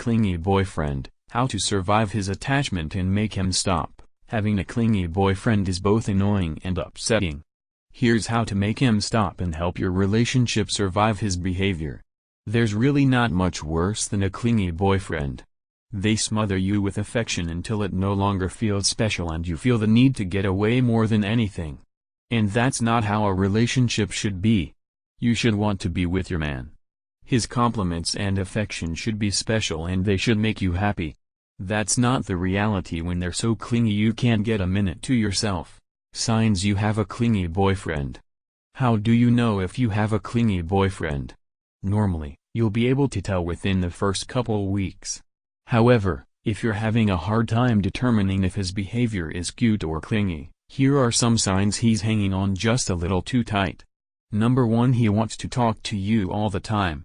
clingy boyfriend, how to survive his attachment and make him stop. Having a clingy boyfriend is both annoying and upsetting. Here's how to make him stop and help your relationship survive his behavior. There's really not much worse than a clingy boyfriend. They smother you with affection until it no longer feels special and you feel the need to get away more than anything. And that's not how a relationship should be. You should want to be with your man. His compliments and affection should be special and they should make you happy. That's not the reality when they're so clingy you can't get a minute to yourself. Signs you have a clingy boyfriend. How do you know if you have a clingy boyfriend? Normally, you'll be able to tell within the first couple weeks. However, if you're having a hard time determining if his behavior is cute or clingy, here are some signs he's hanging on just a little too tight. Number 1, he wants to talk to you all the time.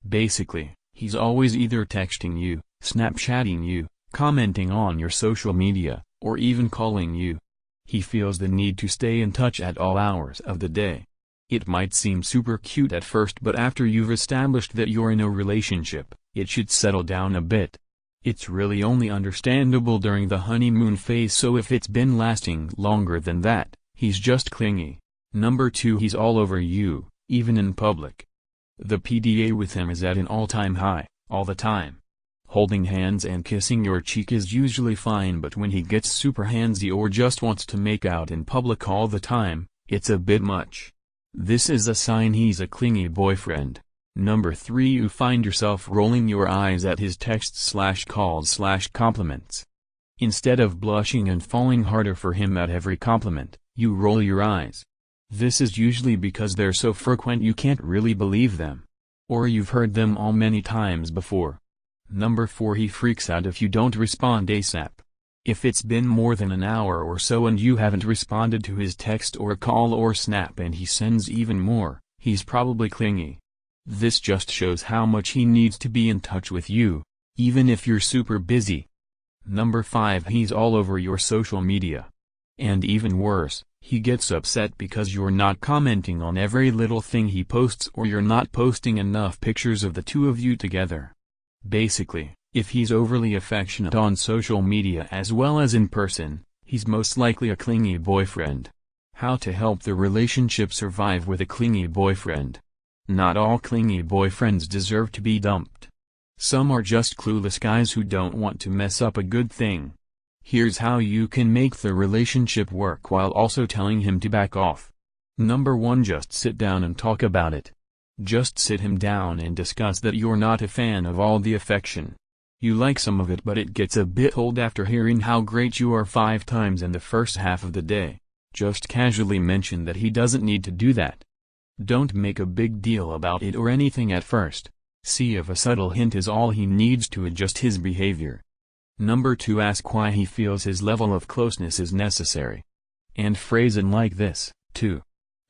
Basically, he's always either texting you, Snapchatting you, commenting on your social media, or even calling you. He feels the need to stay in touch at all hours of the day. It might seem super cute at first, but after you've established that you're in a relationship, it should settle down a bit. It's really only understandable during the honeymoon phase, so if it's been lasting longer than that, he's just clingy. Number 2, he's all over you, even in public. The PDA with him is at an all-time high, all the time. Holding hands and kissing your cheek is usually fine, but when he gets super handsy or just wants to make out in public all the time, it's a bit much. This is a sign he's a clingy boyfriend. Number 3, you find yourself rolling your eyes at his texts/calls/compliments. Instead of blushing and falling harder for him at every compliment, you roll your eyes. This is usually because they're so frequent you can't really believe them. Or you've heard them all many times before. Number 4, he freaks out if you don't respond ASAP. If it's been more than an hour or so and you haven't responded to his text or call or snap and he sends even more, he's probably clingy. This just shows how much he needs to be in touch with you, even if you're super busy. Number 5, he's all over your social media. And even worse, he gets upset because you're not commenting on every little thing he posts or you're not posting enough pictures of the two of you together. Basically, if he's overly affectionate on social media as well as in person, he's most likely a clingy boyfriend. How to help the relationship survive with a clingy boyfriend. Not all clingy boyfriends deserve to be dumped. Some are just clueless guys who don't want to mess up a good thing. Here's how you can make the relationship work while also telling him to back off. Number 1, just sit down and talk about it. Just sit him down and discuss that you're not a fan of all the affection. You like some of it, but it gets a bit old after hearing how great you are 5 times in the first half of the day. Just casually mention that he doesn't need to do that. Don't make a big deal about it or anything at first. See if a subtle hint is all he needs to adjust his behavior. Number 2, ask why he feels his level of closeness is necessary. And phrase it like this, too.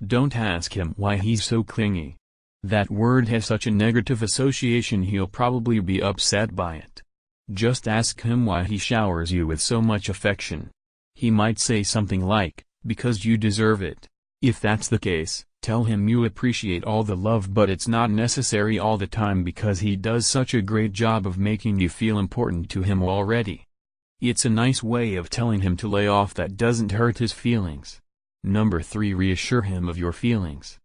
Don't ask him why he's so clingy. That word has such a negative association he'll probably be upset by it. Just ask him why he showers you with so much affection. He might say something like, because you deserve it. If that's the case, tell him you appreciate all the love but it's not necessary all the time because he does such a great job of making you feel important to him already. It's a nice way of telling him to lay off that doesn't hurt his feelings. Number 3, reassure him of your feelings.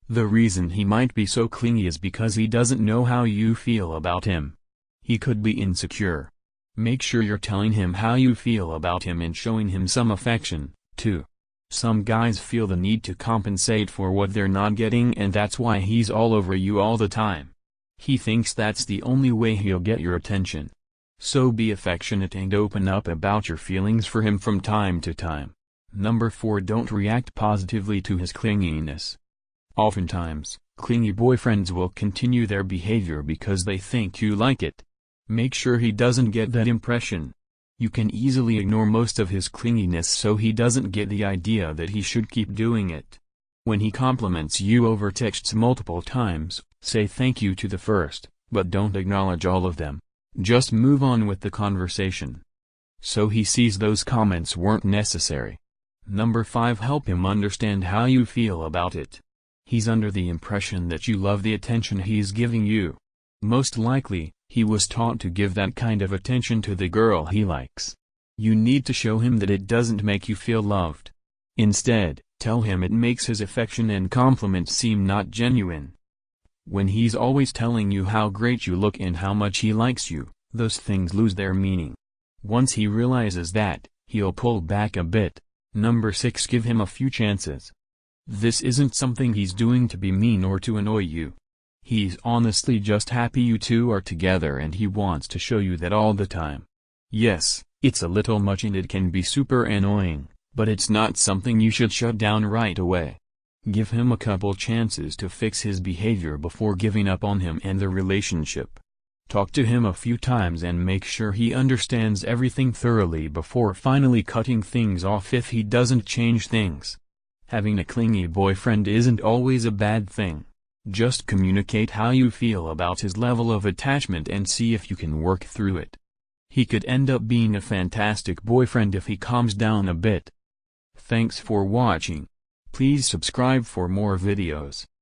The reason he might be so clingy is because he doesn't know how you feel about him. He could be insecure. Make sure you're telling him how you feel about him and showing him some affection, too. Some guys feel the need to compensate for what they're not getting, and that's why he's all over you all the time. He thinks that's the only way he'll get your attention. So be affectionate and open up about your feelings for him from time to time. Number 4, don't react positively to his clinginess. Oftentimes, clingy boyfriends will continue their behavior because they think you like it. Make sure he doesn't get that impression. You can easily ignore most of his clinginess so he doesn't get the idea that he should keep doing it. When he compliments you over texts multiple times, say thank you to the first, but don't acknowledge all of them. Just move on with the conversation. So he sees those comments weren't necessary. Number 5, help him understand how you feel about it. He's under the impression that you love the attention he's giving you. Most likely, He was taught to give that kind of attention to the girl he likes. You need to show him that it doesn't make you feel loved. Instead, tell him it makes his affection and compliments seem not genuine. When he's always telling you how great you look and how much he likes you, those things lose their meaning. Once he realizes that, he'll pull back a bit. Number 6. Give him a few chances. This isn't something he's doing to be mean or to annoy you. He's honestly just happy you two are together and he wants to show you that all the time. Yes, it's a little much and it can be super annoying, but it's not something you should shut down right away. Give him a couple chances to fix his behavior before giving up on him and the relationship. Talk to him a few times and make sure he understands everything thoroughly before finally cutting things off if he doesn't change things. Having a clingy boyfriend isn't always a bad thing. Just communicate how you feel about his level of attachment and see if you can work through it. He could end up being a fantastic boyfriend if he calms down a bit. Thanks for watching. Please subscribe for more videos.